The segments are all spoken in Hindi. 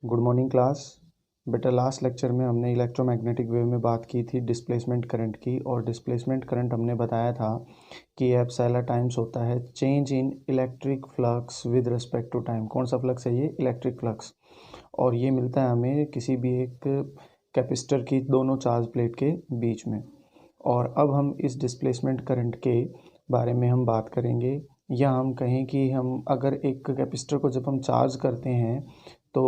Good morning class. बेटा लास्ट लेक्चर में हमने इलेक्ट्रोमैग्नेटिक वेव में बात की थी डिस्प्लेसमेंट करंट की, और डिस्प्लेसमेंट करंट हमने बताया था कि एप्सिलॉन टाइम्स होता है change in electric flux with respect to time. कौन सा फ्लक्स है ये? Electric flux. और ये मिलता है हमें किसी भी एक कैपेसिटर की दोनों चार्ज प्लेट के बीच में। और अब हम इस डिस्प्लेसमेंट करंट के बारे में हम बात करेंगे, या हम कहें कि हम अगर एक कैपेसिटर को जब हम चार्ज करते हैं तो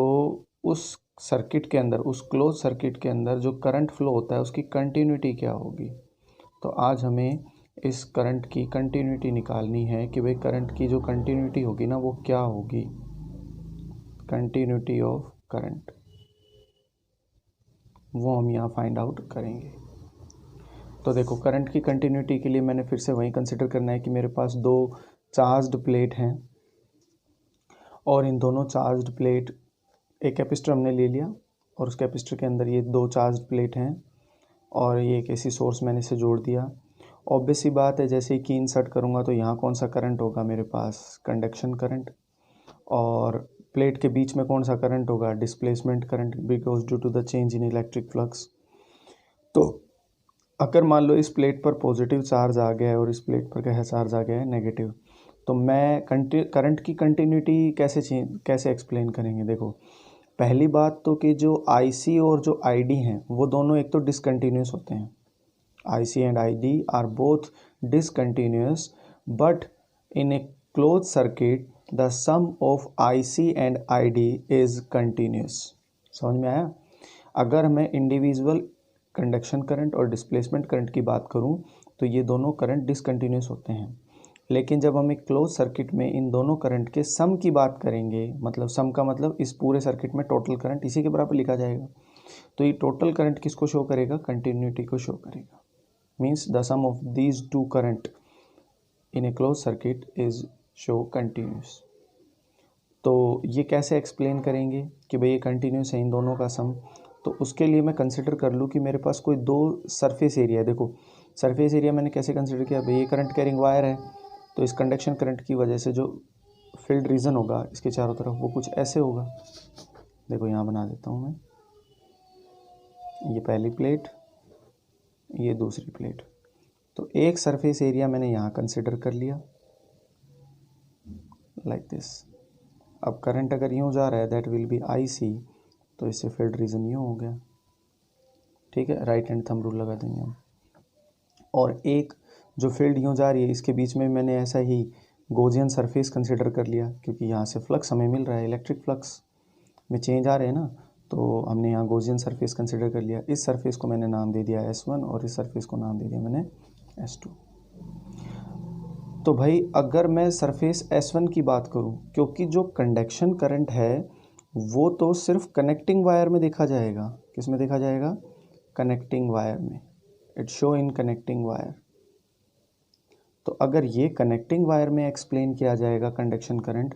उस सर्किट के अंदर, उस क्लोज सर्किट के अंदर जो करंट फ्लो होता है उसकी कंटिन्यूटी क्या होगी। तो आज हमें इस करंट की कंटिन्यूटी निकालनी है कि भाई करंट की जो कंटिन्यूटी होगी ना वो क्या होगी। कंटिन्यूटी ऑफ करंट वो हम यहाँ फाइंड आउट करेंगे। तो देखो, करंट की कंटिन्यूटी के लिए मैंने फिर से वही कंसिडर करना है कि मेरे पास दो चार्ज्ड प्लेट हैं, और इन दोनों चार्ज्ड प्लेट, एक कैपेसिटर हमने ले लिया और उस कैपेसिटर के अंदर ये दो चार्ज्ड प्लेट हैं, और ये एक एसी सोर्स मैंने इसे जोड़ दिया। ऑब्वियस सी बात है, जैसे ही की इंसर्ट करूँगा तो यहाँ कौन सा करंट होगा मेरे पास? Conduction current. और प्लेट के बीच में कौन सा करंट होगा? Displacement current, because due to the change in electric flux. तो अगर मान लो इस प्लेट पर पॉजिटिव चार्ज आ गया है और इस प्लेट पर क्या चार्ज आ गया है? नेगेटिव, तो मैं करंट की कंटिन्यूटी कैसे एक्सप्लेन करेंगे? देखो, पहली बात तो कि जो IC और जो ID हैं वो दोनों एक तो डिसकंटिन्यूस होते हैं। IC and ID are both discontinuous, but in a close circuit the sum of IC and ID is continuous. समझ में आया? अगर मैं इंडिविजुअल कंडक्शन करंट और डिस्प्लेसमेंट करंट की बात करूं तो ये दोनों करंट डिसकंटिन्यूस होते हैं, लेकिन जब हम एक क्लोज सर्किट में इन दोनों करंट के सम की बात करेंगे, मतलब सम का मतलब इस पूरे सर्किट में टोटल करंट इसी के बराबर लिखा जाएगा, तो ये टोटल करंट किसको शो करेगा? कंटिन्यूटी को शो करेगा। Means the sum of these two current in a close circuit is show continuous. तो ये कैसे एक्सप्लेन करेंगे कि भाई ये कंटिन्यूस है इन दोनों का सम? तो उसके लिए मैं कंसिडर कर लूँ कि मेरे पास कोई दो सरफेस एरिया है। देखो, सरफेस एरिया मैंने कैसे कंसिडर किया? भाई ये करंट कैरिंग वायर है, तो इस कंडक्शन करंट की वजह से जो फील्ड रीजन होगा इसके चारों तरफ वो कुछ ऐसे होगा। देखो यहाँ बना देता हूँ मैं, ये पहली प्लेट, ये दूसरी प्लेट। तो एक सरफेस एरिया मैंने यहाँ कंसिडर कर लिया लाइक दिस। अब करंट अगर यूँ जा रहा है दैट विल बी IC, तो इससे फील्ड रीजन यूँ हो गया। ठीक है, राइट हैंड थंब रूल लगा देंगे हम। और एक जो फील्ड यूँ जा रही है इसके बीच में मैंने ऐसा ही गॉसियन सरफेस कंसिडर कर लिया, क्योंकि यहाँ से फ्लक्स हमें मिल रहा है, इलेक्ट्रिक फ्लक्स में चेंज आ रहे हैं ना, तो हमने यहाँ गॉसियन सरफेस कंसिडर कर लिया। इस सरफेस को मैंने नाम दे दिया S1 और इस सरफेस को नाम दे दिया मैंने S2। तो भाई अगर मैं सरफेस S1 की बात करूँ, क्योंकि जो कंडक्शन करंट है वो तो सिर्फ कनेक्टिंग वायर में देखा जाएगा। किस में देखा जाएगा? कनेक्टिंग वायर में। It show in connecting wire. तो अगर ये कनेक्टिंग वायर में एक्सप्लेन किया जाएगा कंडक्शन करंट,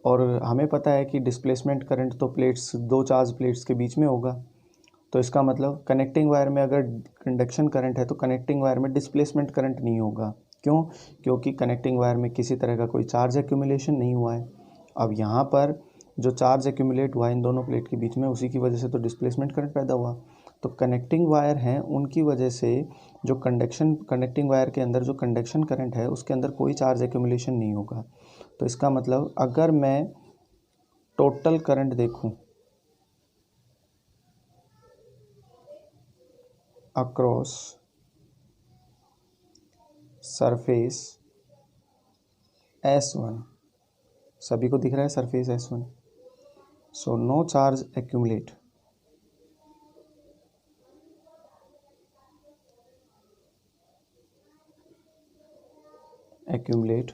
और हमें पता है कि डिस्प्लेसमेंट करंट तो प्लेट्स, दो चार्ज प्लेट्स के बीच में होगा, तो इसका मतलब कनेक्टिंग वायर में अगर कंडक्शन करंट है तो कनेक्टिंग वायर में डिस्प्लेसमेंट करंट नहीं होगा। क्यों? क्योंकि कनेक्टिंग वायर में किसी तरह का कोई चार्ज एक्यूमुलेशन नहीं हुआ है। अब यहाँ पर जो चार्ज एक्यूमुलेट हुआ इन दोनों प्लेट के बीच में, उसी की वजह से तो डिस्प्लेसमेंट करंट पैदा हुआ। तो कनेक्टिंग वायर हैं, उनकी वजह से जो कनेक्टिंग वायर के अंदर जो कंडक्शन करंट है उसके अंदर कोई चार्ज एक्यूमुलेशन नहीं होगा। तो इसका मतलब अगर मैं टोटल करंट देखूं अक्रॉस सरफेस S1, सभी को दिख रहा है surface S1, so no charge accumulate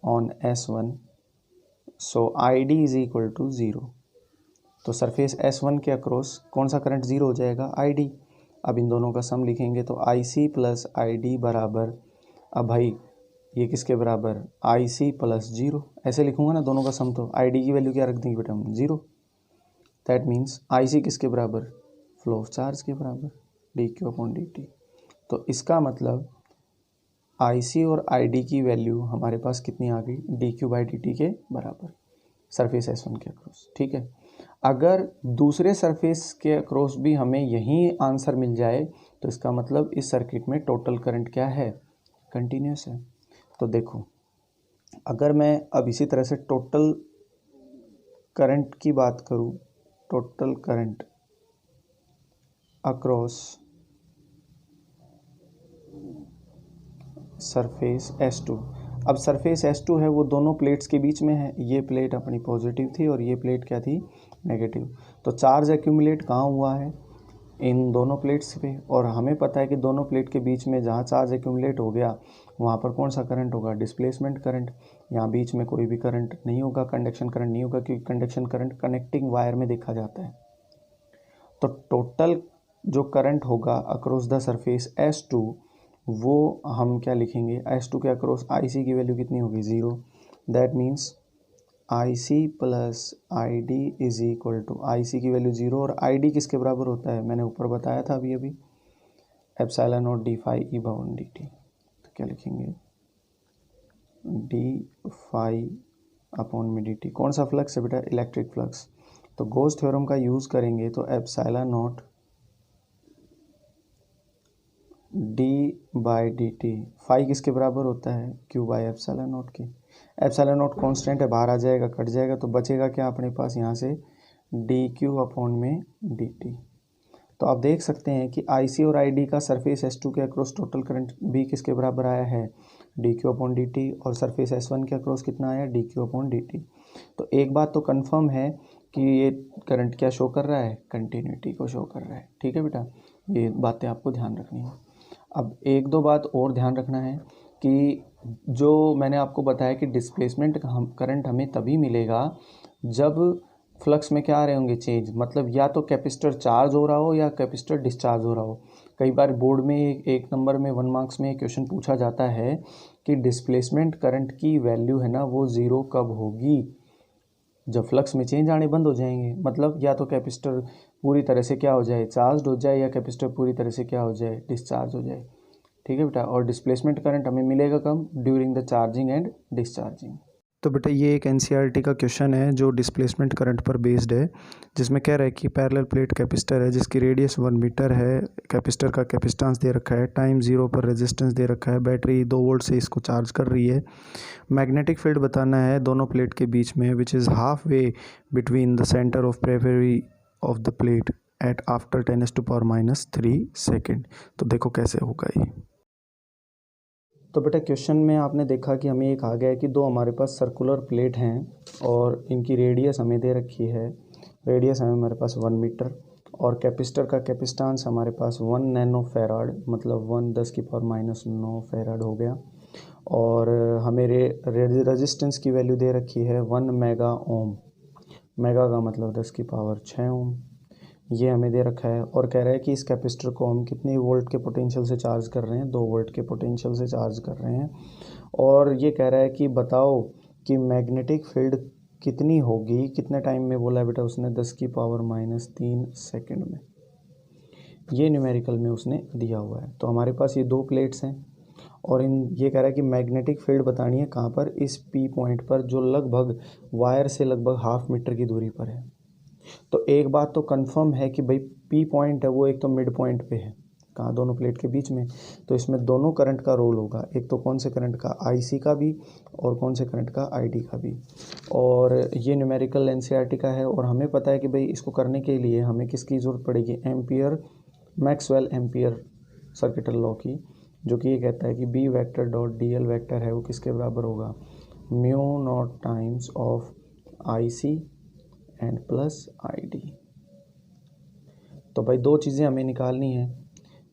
on S1, so ID is equal to 0। तो सरफेस S1 के अक्रॉस कौन सा करंट ज़ीरो हो जाएगा? ID। अब इन दोनों का सम लिखेंगे तो IC प्लस ID बराबर, अब भाई ये किसके बराबर? IC plus 0। ऐसे लिखूंगा ना दोनों का सम, तो ID की वैल्यू क्या रख देंगे बेटा हम? 0। दैट मीन्स IC किसके बराबर? फ्लो ऑफ चार्ज के बराबर, dQ/dt। तो इसका मतलब IC और ID की वैल्यू हमारे पास कितनी आ गई? dQ/dt के बराबर, सरफेस S1 के अक्रॉस। ठीक है, अगर दूसरे सरफेस के अक्रॉस भी हमें यही आंसर मिल जाए तो इसका मतलब इस सर्किट में टोटल करंट क्या है, कंटिन्यूस है। तो देखो अगर मैं अब इसी तरह से टोटल करंट की बात करूं, total current across surface S2, अब सरफेस S2 है वो दोनों प्लेट्स के बीच में है, ये प्लेट अपनी पॉजिटिव थी और ये प्लेट क्या थी, नेगेटिव। तो चार्ज एक्यूमुलेट कहाँ हुआ है, इन दोनों प्लेट्स पे, और हमें पता है कि दोनों प्लेट के बीच में जहाँ चार्ज एक्यूमुलेट हो गया वहाँ पर कौन सा करंट होगा, डिस्प्लेसमेंट करंट। यहाँ बीच में कोई भी करंट नहीं होगा, कंडक्शन करंट नहीं होगा, क्योंकि कंडक्शन करंट कनेक्टिंग वायर में देखा जाता है। तो टोटल जो करंट होगा अक्रॉस द सरफेस S2 वो हम क्या लिखेंगे, S2 के अक्रॉस IC की वैल्यू कितनी होगी, 0। That means IC plus ID is equal to, IC की वैल्यू 0 और ID किसके बराबर होता है, मैंने ऊपर बताया था अभी epsilon not d phi e bound d t. तो क्या लिखेंगे, डी फाई अपॉन में डी टी। कौन सा फ्लक्स है बेटा, इलेक्ट्रिक फ्लक्स। तो गॉस थ्योरम का यूज़ करेंगे तो epsilon not d by d t, phi किसके बराबर होता है, क्यू बाई एप्सिलॉन नॉट की। एप्सिलॉन नॉट कॉन्स्टेंट है, बाहर आ जाएगा, कट जाएगा, तो बचेगा क्या अपने पास यहाँ से, डी क्यू अपॉन में डी टी। तो आप देख सकते हैं कि IC और ID का सरफेस S2 के अक्रॉस टोटल करंट भी किसके बराबर आया है, D Q upon D t, और सरफेस S1 के अक्रॉस कितना आया, D Q upon D t. तो एक बात तो कंफर्म है कि ये करंट क्या शो कर रहा है, कंटिन्यूटी को शो कर रहा है। ठीक है बेटा, ये बातें आपको ध्यान रखनी है। अब एक दो बात और ध्यान रखना है कि जो मैंने आपको बताया कि डिस्प्लेसमेंट करंट हमें तभी मिलेगा जब फ्लक्स में क्या आ रहे होंगे, चेंज, मतलब या तो कैपेसिटर चार्ज हो रहा हो या कैपेसिटर डिस्चार्ज हो रहा हो। कई बार बोर्ड में एक नंबर में 1 मार्क्स में क्वेश्चन पूछा जाता है कि डिस्प्लेसमेंट करंट की वैल्यू है ना वो 0 कब होगी, जब फ्लक्स में चेंज आने बंद हो जाएंगे, मतलब या तो कैपेसिटर पूरी तरह से क्या हो जाए, चार्ज हो जाए, या कैपेसिटर पूरी तरह से क्या हो जाए, डिस्चार्ज हो जाए। ठीक है बेटा, और डिस्प्लेसमेंट करंट हमें मिलेगा कब, during the charging and discharging. तो बेटा ये एक NCERT का क्वेश्चन है जो डिस्प्लेसमेंट करंट पर बेस्ड है, जिसमें कह रहा है कि पैरेलल प्लेट कैपेसिटर है जिसकी रेडियस 1 मीटर है, कैपेसिटर का कैपेसिटेंस दे रखा है, टाइम 0 पर रेजिस्टेंस दे रखा है, बैटरी 2 वोल्ट से इसको चार्ज कर रही है, मैग्नेटिक फील्ड बताना है दोनों प्लेट के बीच में which is half way between the centre of periphery of the plate at after 10⁻³ second. तो देखो कैसे होगा ये। तो बेटा क्वेश्चन में आपने देखा कि हमें एक आ गया है कि दो हमारे पास सर्कुलर प्लेट हैं और इनकी रेडियस हमें दे रखी है, रेडियस है हमारे पास 1 मीटर, और कैपेसिटर का कैपेसिटेंस हमारे पास 1 नैनो फैराड, मतलब 1 × 10⁻⁹ फैराड हो गया, और हमें रेजिस्टेंस की वैल्यू दे रखी है 1 मेगा ओम, मेगा का मतलब 10⁶ ओम, ये हमें दे रखा है। और कह रहा है कि इस कैपेसिटर को हम कितने वोल्ट के पोटेंशियल से चार्ज कर रहे हैं, 2 वोल्ट के पोटेंशियल से चार्ज कर रहे हैं, और ये कह रहा है कि बताओ कि मैग्नेटिक फील्ड कितनी होगी, कितने टाइम में बोला है बेटा उसने, 10⁻³ सेकेंड में, ये न्यूमेरिकल में उसने दिया हुआ है। तो हमारे पास ये 2 प्लेट्स हैं और ये कह रहा है कि मैग्नेटिक फील्ड बतानी है कहाँ पर, इस P पॉइंट पर जो लगभग वायर से लगभग 1/2 मीटर की दूरी पर है। तो एक बात तो कंफर्म है कि भाई P पॉइंट है वो एक तो मिड पॉइंट पे है, कहाँ, दोनों प्लेट के बीच में, तो इसमें दोनों करंट का रोल होगा, एक तो कौन से करंट का, IC का भी, और कौन से करंट का, ID का भी। और ये न्यूमेरिकल NCERT का है, और हमें पता है कि भाई इसको करने के लिए हमें किसकी ज़रूरत पड़ेगी, ampere, Maxwell ampere circuital law की, जो कि ये कहता है कि B vector dot DL vector है वो किसके बराबर होगा, μ0 times of IC and plus ID। तो भाई 2 चीज़ें हमें निकालनी है,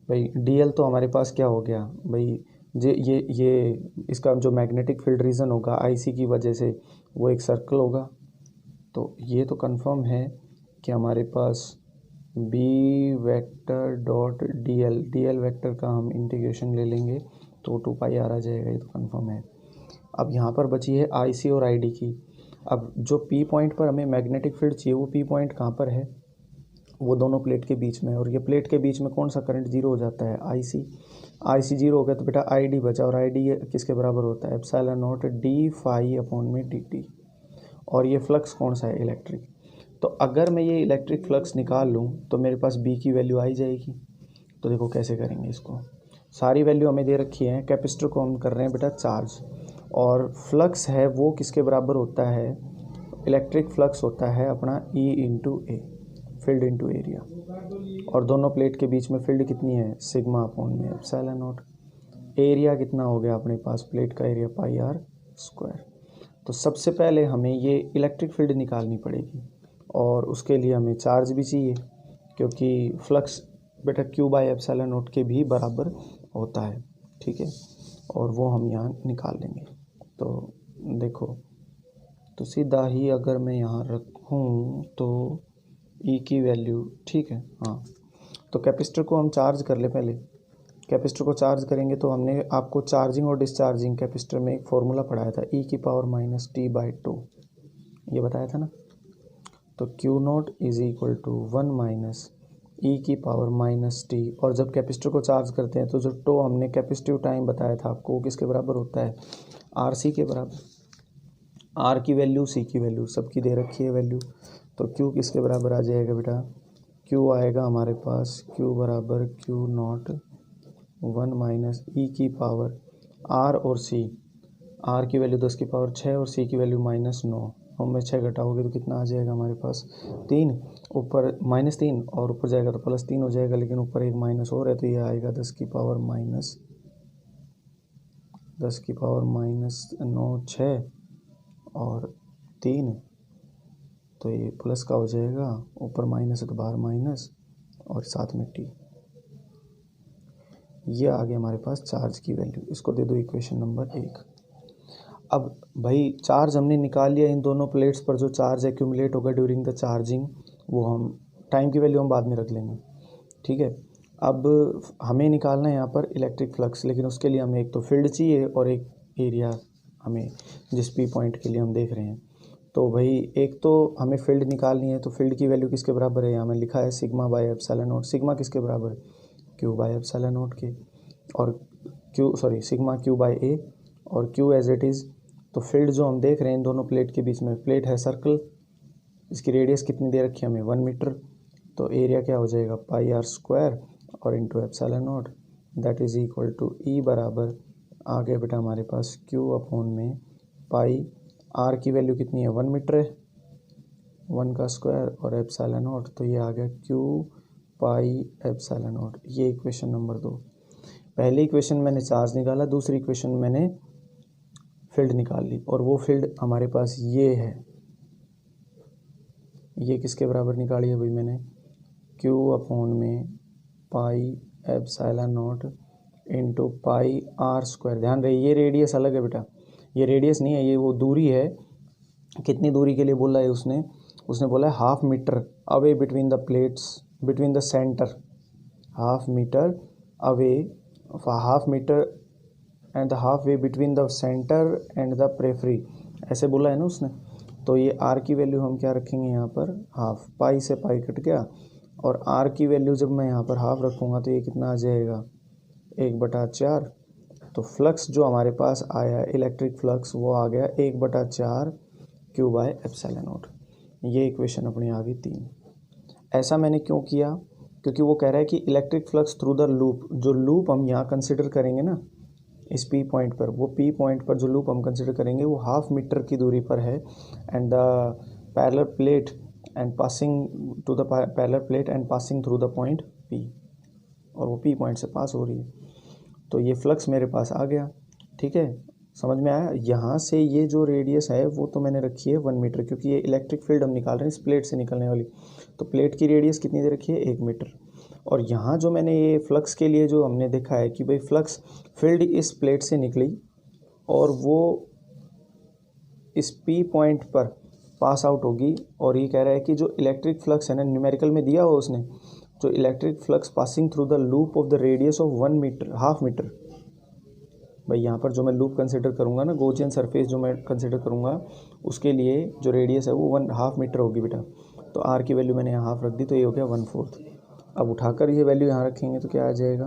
भाई DL तो हमारे पास क्या हो गया भाई, ये इसका जो मैग्नेटिक फील्ड रीजन होगा IC की वजह से वो एक सर्कल होगा, तो ये तो कंफर्म है कि हमारे पास B vector dot DL vector का हम इंटीग्रेशन ले लेंगे तो 2πr आ जाएगा, ये तो कंफर्म है। अब यहाँ पर बची है IC और ID की। अब जो P पॉइंट पर हमें मैग्नेटिक फील्ड चाहिए वो P पॉइंट कहाँ पर है, वो दोनों प्लेट के बीच में, और ये प्लेट के बीच में कौन सा करंट 0 हो जाता है, IC 0 हो गया, तो बेटा ID बचा, और ID किसके बराबर होता है, epsilon not d phi upon में dt, और ये फ्लक्स कौन सा है, इलेक्ट्रिक। तो अगर मैं ये इलेक्ट्रिक फ्लक्स निकाल लूँ तो मेरे पास बी की वैल्यू आई जाएगी। तो देखो कैसे करेंगे इसको, सारी वैल्यू हमें दे रखी है, कैपेसिटर को हम कर रहे हैं बेटा चार्ज, और फ्लक्स है वो किसके बराबर होता है, इलेक्ट्रिक फ्लक्स होता है अपना E इंटू ए, फील्ड इंटू एरिया, और दोनों प्लेट के बीच में फील्ड कितनी है, सिग्मा अपॉन में एप्सिलॉन नॉट। एरिया कितना हो गया अपने पास, प्लेट का एरिया पाई आर स्क्वायर। तो सबसे पहले हमें ये इलेक्ट्रिक फील्ड निकालनी पड़ेगी, और उसके लिए हमें चार्ज भी चाहिए, क्योंकि फ्लक्स बेटा क्यू बाई एप्सिलॉन नॉट के भी बराबर होता है, ठीक है, और वो हम यहाँ निकाल लेंगे। तो देखो, तो सीधा ही अगर मैं यहाँ रखूँ तो ई की वैल्यू, ठीक है, हाँ, तो कैपेसिटर को हम चार्ज कर ले पहले। कैपेसिटर को चार्ज करेंगे तो हमने आपको चार्जिंग और डिस्चार्जिंग कैपेसिटर में एक फॉर्मूला पढ़ाया था, ई की power minus T by two, ये बताया था ना। तो Q naught is equal to 1 minus E की पावर माइनस टी, और जब कैपेसिटर को चार्ज करते हैं तो जो टो हमने कैपेसिटिव टाइम बताया था आपको, वो किसके बराबर होता है, आर सी के बराबर। आर की वैल्यू, सी की वैल्यू सबकी दे रखी है वैल्यू, तो क्यू किसके बराबर आ जाएगा बेटा, क्यू आएगा हमारे पास, क्यू बराबर क्यू नॉट 1 माइनस ई की पावर आर और सी, आर की वैल्यू 10 की पावर 6 और सी की वैल्यू -9, हम में 6 घटाओगे तो कितना आ जाएगा हमारे पास 3, ऊपर -3 और ऊपर जाएगा तो +3 हो जाएगा, लेकिन ऊपर एक माइनस और है तो ये आएगा 10 की पावर -9 6 और 3, तो ये प्लस का हो जाएगा, ऊपर माइनस है तो बाहर माइनस, और साथ में टी। ये आ गया हमारे पास चार्ज की वैल्यू, इसको दे दो इक्वेशन नंबर 1। अब भाई चार्ज हमने निकाल लिया, इन दोनों प्लेट्स पर जो चार्ज एक्यूमुलेट होगा ड्यूरिंग द चार्जिंग, वो हम टाइम की वैल्यू हम बाद में रख लेंगे, ठीक है। अब हमें निकालना है यहाँ पर इलेक्ट्रिक फ्लक्स, लेकिन उसके लिए हमें एक तो फील्ड चाहिए और एक एरिया हमें, जिस पी पॉइंट के लिए हम देख रहे हैं। तो भाई एक तो हमें फील्ड निकालनी है, तो फील्ड की वैल्यू किसके बराबर है, यहाँ में लिखा है sigma by epsilon not. Sigma किसके बराबर है, क्यू बाय एप्सिलॉन नॉट के, और सिग्मा क्यू बाय ए, और क्यू एज इट इज़। तो फील्ड जो हम देख रहे हैं इन दोनों प्लेट के बीच में, प्लेट है सर्कल, इसकी रेडियस कितनी दे रखी है हमें, 1 मीटर, तो एरिया क्या हो जाएगा पाई आर स्क्वायर और into epsilon naught, that is equal to E बराबर आ गया बेटा हमारे पास क्यू अपॉन में पाई, आर की वैल्यू कितनी है 1 मीटर है, 1 का स्क्वायर और एप्सिलॉन नॉट, तो ये आ गया क्यू पाई एप्सिलॉन नॉट। ये इक्वेशन नंबर 2। पहली इक्वेशन मैंने चार्ज निकाला, दूसरी इक्वेशन मैंने फील्ड निकाल ली, और वो फील्ड हमारे पास ये है, ये किसके बराबर निकाली है भाई मैंने, क्यू अपॉन में pi epsilon not into pi are square. ध्यान रहे ये रेडियस अलग है बेटा, ये रेडियस नहीं है, ये वो दूरी है, कितनी दूरी के लिए बोला है उसने बोला है 1/2 metre away between the plates, between the centre, 1/2 metre away, 1/2 metre and the half way between the centre and the periphery, ऐसे बोला है ना उसने। तो ये आर की वैल्यू हम क्या रखेंगे यहाँ पर, हाफ, पाई से पाई कट गया, और आर की वैल्यू जब मैं यहाँ पर हाफ रखूँगा तो ये कितना आ जाएगा 1/4। तो फ्लक्स जो हमारे पास आया इलेक्ट्रिक फ्लक्स, वो आ गया 1/4 क्यू बाय एप्सिलॉन नॉट। ये इक्वेशन अपनी आ गई 3। ऐसा मैंने क्यों किया, क्योंकि वो कह रहा है कि electric flux through the loop, जो लूप हम यहाँ कंसिडर करेंगे ना इस पी पॉइंट पर, वो पी पॉइंट पर जो लूप हम कंसिडर करेंगे वो 1/2 मीटर की दूरी पर है, and the parallel plate and passing to the parallel plate and passing through the point p, और वो पी पॉइंट से पास हो रही है। तो ये फ्लक्स मेरे पास आ गया, ठीक है, समझ में आया। यहाँ से ये जो रेडियस है वो तो मैंने रखी है 1 मीटर, क्योंकि ये इलेक्ट्रिक फील्ड हम निकाल रहे हैं इस प्लेट से निकलने वाली, तो प्लेट की रेडियस कितनी दे रखी है 1 मीटर। और यहाँ जो मैंने ये फ्लक्स के लिए जो हमने देखा है कि भाई फ्लक्स फील्ड इस प्लेट से निकली और वो इस पी पॉइंट पर पास आउट होगी, और ये कह रहा है कि जो इलेक्ट्रिक फ्लक्स है ना, न्यूमेरिकल में दिया हो उसने, जो electric flux passing through the loop of the radius of 1 metre, 1/2 metre. भाई यहाँ पर जो मैं लूप कंसिडर करूँगा ना, गॉसियन सरफेस जो मैं कंसिडर करूँगा, उसके लिए जो रेडियस है वो 1/2 मीटर होगी बेटा। तो आर की वैल्यू मैंने यहाँ हाफ रख दी, तो ये हो गया 1/4। अब उठाकर ये वैल्यू यहाँ रखेंगे तो क्या आ जाएगा,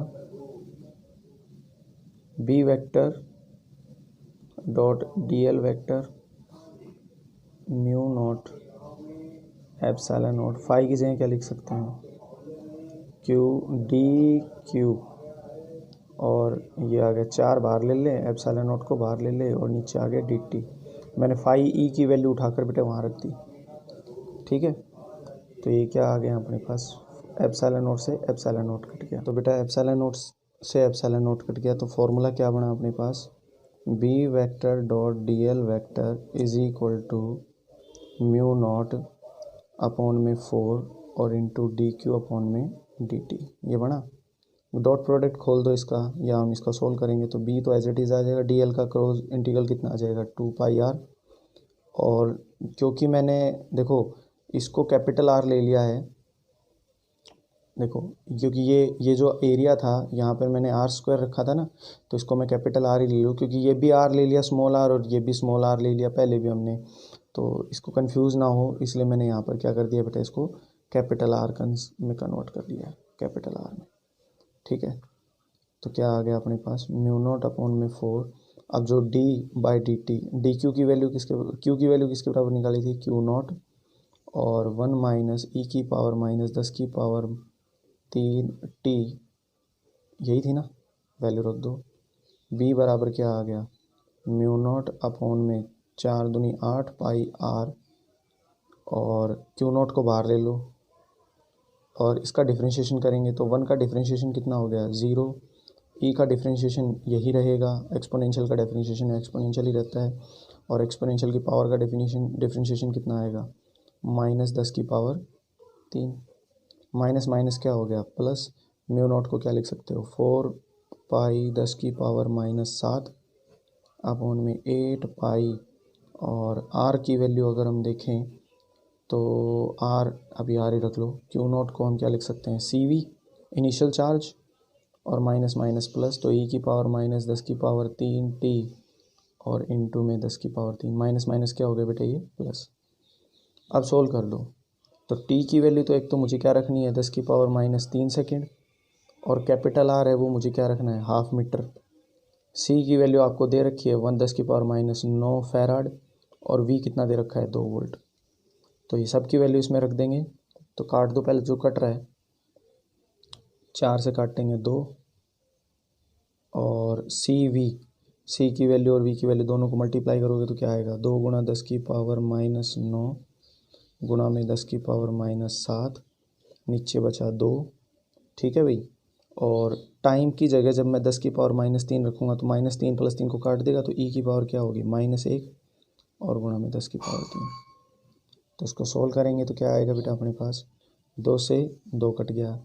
b vector dot D L vector mu not epsilon not, phi की जगह क्या लिख सकते हैं, क्यू डी क्यू, और ये आ गया 4 बाहर ले ले, एप्सिलॉन नॉट को बाहर ले ले, और नीचे आ गया डी टी। मैंने फाई ई की वैल्यू उठाकर बेटा वहाँ रख दी, ठीक है। तो ये क्या आ गया अपने पास, एप्सिलॉन नॉट से एप्सिलॉन नॉट कट गया। तो बेटा एप्सिलॉन नॉट से एप्सिलॉन नॉट कट गया, तो फॉर्मूला क्या बना अपने पास, B vector dot D L vector is equal to mu naught upon में 4 और इंटू डी क्यू अपॉन में डी टी। ये बना, डॉट प्रोडक्ट खोल दो इसका, या हम इसका सोल्व करेंगे तो बी तो एज इट इज़ आ जाएगा, डी एल का क्रॉस इंटीग्रल कितना आ जाएगा 2 पाई आर। और क्योंकि मैंने देखो इसको कैपिटल आर ले लिया है, देखो क्योंकि ये जो एरिया था यहाँ पर मैंने आर स्क्वायर रखा था ना, तो इसको मैं कैपिटल आर ही ले लूँ, क्योंकि ये भी आर ले लिया स्मॉल आर, और ये भी स्मॉल आर ले लिया पहले भी हमने, तो इसको कंफ्यूज ना हो इसलिए मैंने यहाँ पर क्या कर दिया बेटा, इसको कैपिटल आर में कन्वर्ट कर दिया, कैपिटल आर में, ठीक है। तो क्या आ गया अपने पास, म्यू नॉट अपॉन में 4। अब जो D by d T, D Q की वैल्यू किसके बराबर निकाली थी, क्यू नॉट, और 1 माइनस ई की पावर माइनस 10 की पावर 3 टी, यही थी ना, वैल्यू रख दो। बी बराबर क्या आ गया, म्यू नॉट अपॉन में 4 दूनी 8 पाई आर, और क्यू नॉट को बाहर ले लो, और इसका डिफरेंशिएशन करेंगे तो 1 का डिफरेंशिएशन कितना हो गया 0, ई का डिफरेंशिएशन यही रहेगा, एक्सपोनेंशियल का डिफरेंशिएशन एक्सपोनेंशियल ही रहता है, और एक्सपोनेंशियल की पावर का डिफरेंशिएशन कितना आएगा, माइनस 10 की पावर 3, माइनस माइनस क्या हो गया प्लस, म्यू नॉट को क्या लिख सकते हो 4 पाई 10 की पावर माइनस 7 अपॉन में 8 पाई, और आर की वैल्यू अगर हम देखें तो आर अभी आर ही रख लो, क्यू नॉट को हम क्या लिख सकते हैं सी वी इनिशियल चार्ज, और माइनस माइनस प्लस, तो ई की पावर माइनस 10 की पावर 3 टी, और इनटू में 10 की पावर 3, माइनस माइनस क्या हो गया बेटा ये प्लस। अब सोल्व कर लो, तो टी की वैल्यू तो एक तो मुझे क्या रखनी है 10 की पावर माइनस 3 सेकेंड, और कैपिटल आर है वो मुझे क्या रखना है हाफ मीटर। सी की वैल्यू आपको दे रखी है 1 10 की पावर माइनस 9 फैराड, और वी कितना दे रखा है 2 वोल्ट। तो ये सब की वैल्यू इसमें रख देंगे, तो काट दो पहले जो कट रहा है, 4 से काटेंगे 2, और सी की वैल्यू और वी की वैल्यू दोनों को मल्टीप्लाई करोगे तो क्या आएगा 2 गुणा 10 की पावर माइनस 9 गुणा में 10 की पावर माइनस 7, नीचे बचा 2, ठीक है भाई। और टाइम की जगह जब मैं 10 की पावर माइनस 3 रखूँगा तो माइनस 3 प्लस 3 को काट देगा, तो ई की पावर क्या होगी माइनस 1, और गुणा में 10 की पावर 3। तो इसको सोल्व करेंगे तो क्या आएगा बेटा अपने पास, 2 से 2 कट गया।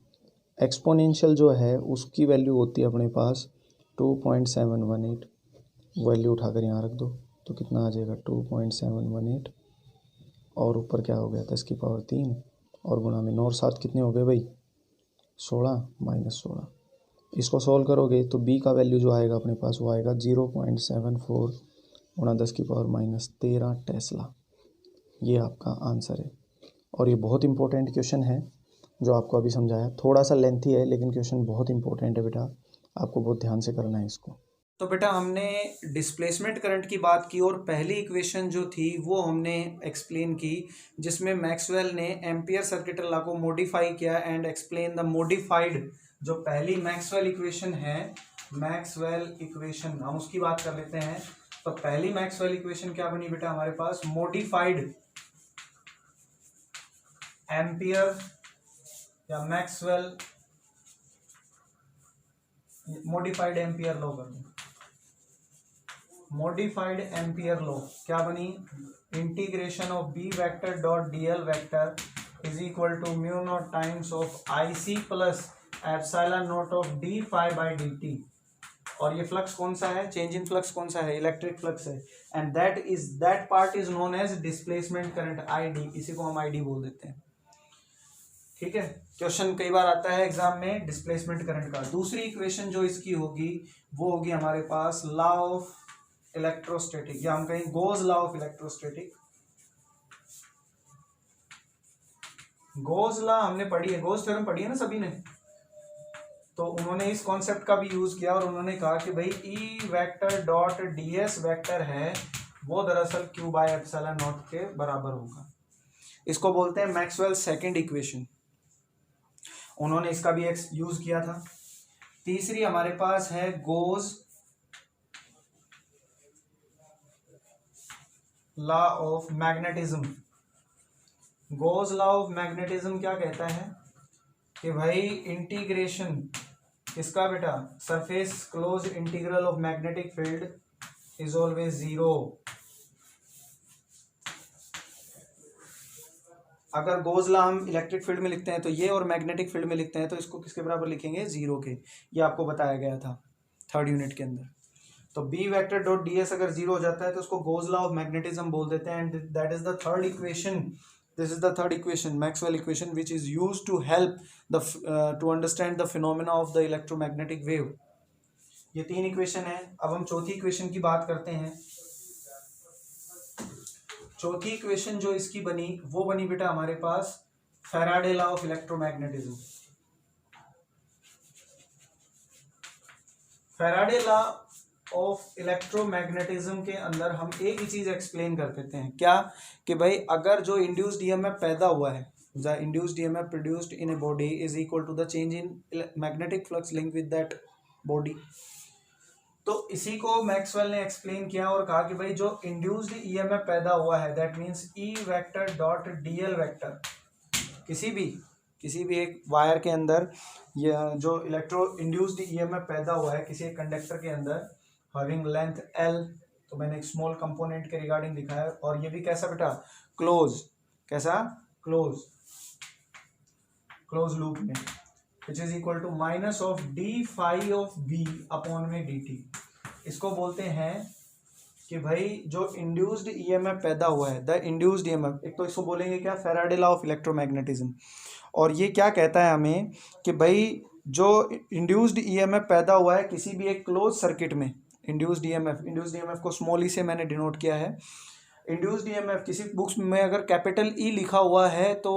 एक्सपोनेंशियल जो है उसकी वैल्यू होती है अपने पास 2.718, वैल्यू उठाकर यहाँ रख दो तो कितना आ जाएगा 2.718, और ऊपर क्या हो गया 10 की पावर 3, और गुणा में 9 और 7 कितने हो गए भाई 16 माइनस 16। इसको सोल्व करोगे तो बी का वैल्यू जो आएगा अपने पास वो आएगा 0.74 गुणा 10 की पावर माइनस 13 टेस्ला। ये आपका आंसर है, और ये बहुत इंपॉर्टेंट क्वेश्चन है जो आपको अभी समझाया, थोड़ा सा लेंथी है लेकिन क्वेश्चन बहुत इंपॉर्टेंट है बेटा, आपको बहुत ध्यान से करना है इसको। तो बेटा हमने डिस्प्लेसमेंट करंट की बात की, और पहली इक्वेशन जो थी वो हमने एक्सप्लेन की, जिसमें मैक्सवेल ने एम्पियर सर्किट लॉ को मॉडिफाई किया एंड एक्सप्लेन द मॉडिफाइड। जो पहली मैक्सवेल इक्वेशन है, मैक्सवेल इक्वेशन हम उसकी बात कर लेते हैं। तो पहली मैक्सवेल इक्वेशन क्या बनी बेटा हमारे पास, मॉडिफाइड एम्पियर या मैक्सवेल मॉडिफाइड एम्पियर लॉ कर दो। मॉडिफाइड एम्पियर लॉ क्या बनी, integration of b vector dot D L vector is equal to mu not times of i c plus epsilon not of d phi by d t. और ये फ्लक्स कौन सा है, चेंज इन फ्लक्स कौन सा है, इलेक्ट्रिक फ्लक्स है, and that part is known as displacement current i d, इसी को हम आई डी बोल देते हैं, ठीक है। क्वेश्चन कई बार आता है एग्जाम में डिस्प्लेसमेंट करंट का। दूसरी इक्वेशन जो इसकी होगी वो होगी हमारे पास लॉ ऑफ इलेक्ट्रोस्टैटिक, या हम कहें goes law of electrostatic. Goes law हमने पढ़ी है, गोज थ्योरम पढ़ी है ना सभी ने, तो उन्होंने इस कॉन्सेप्ट का भी यूज किया, और उन्होंने कहा कि भाई E vector dot d S vector है वो दरअसल क्यू बाय एप्सिलॉन नॉट के बराबर होगा। इसको बोलते हैं मैक्सवेल सेकंड इक्वेशन, उन्होंने इसका भी यूज किया था। तीसरी हमारे पास है goes law of magnetism. Goes law of magnetism क्या कहता है कि भाई इंटीग्रेशन किसका बेटा, surface close integral of magnetic field is always zero. अगर गोज लॉ हम इलेक्ट्रिक फील्ड में लिखते हैं तो ये, और मैग्नेटिक फील्ड में लिखते हैं तो इसको किसके बराबर लिखेंगे, जीरो के। ये आपको बताया गया था थर्ड यूनिट के अंदर। तो b vector dot d s अगर जीरो हो जाता है तो उसको गोज लॉ ऑफ मैग्नेटिज्म बोल देते हैं, and that is the third equation. This is the third equation, Maxwell equation, which is used to help the to understand the phenomena of the electromagnetic wave. ये तीन इक्वेशन है। अब हम चौथी इक्वेशन की बात करते हैं। चौथी इक्वेशन जो इसकी बनी वो बनी बेटा हमारे पास Faraday law of electromagnetism. Faraday law of electromagnetism के अंदर हम एक ही चीज एक्सप्लेन कर देते हैं, क्या कि भाई अगर जो इंड्यूस्ड ईएमएफ पैदा हुआ है, the induced EMF produced in a body is equal to the change in magnetic flux link with that body. तो इसी को मैक्सवेल ने एक्सप्लेन किया और कहा कि भाई जो इंड्यूस्ड ईएमएफ पैदा हुआ है that means E vector dot DL vector, किसी भी एक वायर के अंदर या जो इलेक्ट्रो इंड्यूस्ड ईएमएफ पैदा हुआ है किसी एक कंडक्टर के अंदर हैविंग लेंथ एल, तो मैंने एक स्मॉल कंपोनेंट के रिगार्डिंग दिखाया, और ये भी कैसा बेटा, क्लोज, कैसा, क्लोज लूप में, which is equal to minus of d phi of b upon में डी टी। इसको बोलते हैं कि भाई जो इंड्यूस्ड ईएमएफ पैदा हुआ है, द इंड्यूस्ड ईएमएफ, एक तो इसको बोलेंगे क्या, फैराडे लॉ ऑफ इलेक्ट्रोमैग्नेटिज्म। और ये क्या कहता है हमें कि भाई जो इंड्यूस्ड ईएमएफ पैदा हुआ है किसी भी एक क्लोज सर्किट में, इंड्यूस्ड ईएमएफ को स्मॉल ई से मैंने डिनोट किया है। इंड्यूस्ड ईएमएफ किसी बुक्स में अगर कैपिटल ई लिखा हुआ है तो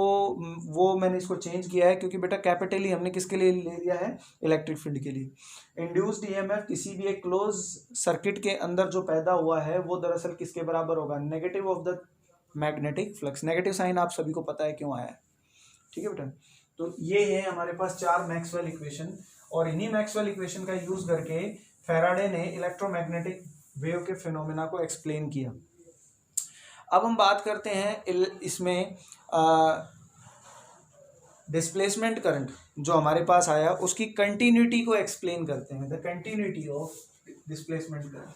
वो मैंने इसको चेंज किया है, क्योंकि बेटा कैपिटल ई हमने किसके लिए ले लिया है, इलेक्ट्रिक फील्ड के लिए। इंड्यूस्ड ईएमएफ किसी भी एक क्लोज सर्किट के अंदर जो पैदा हुआ है वो दरअसल किसके बराबर होगा, negative of the magnetic flux. Negative sign आप सभी को पता है क्यों आया है, ठीक है बेटा। तो ये है हमारे पास चार मैक्सवेल इक्वेशन, और इन्हीं मैक्सवेल इक्वेशन का यूज करके फैराडे ने इलेक्ट्रोमैग्नेटिक वेव के फिनोमेना को एक्सप्लेन किया। अब हम बात करते हैं इसमें डिस्प्लेसमेंट करंट जो हमारे पास आया उसकी कंटिन्यूटी को एक्सप्लेन करते हैं, the continuity of displacement current.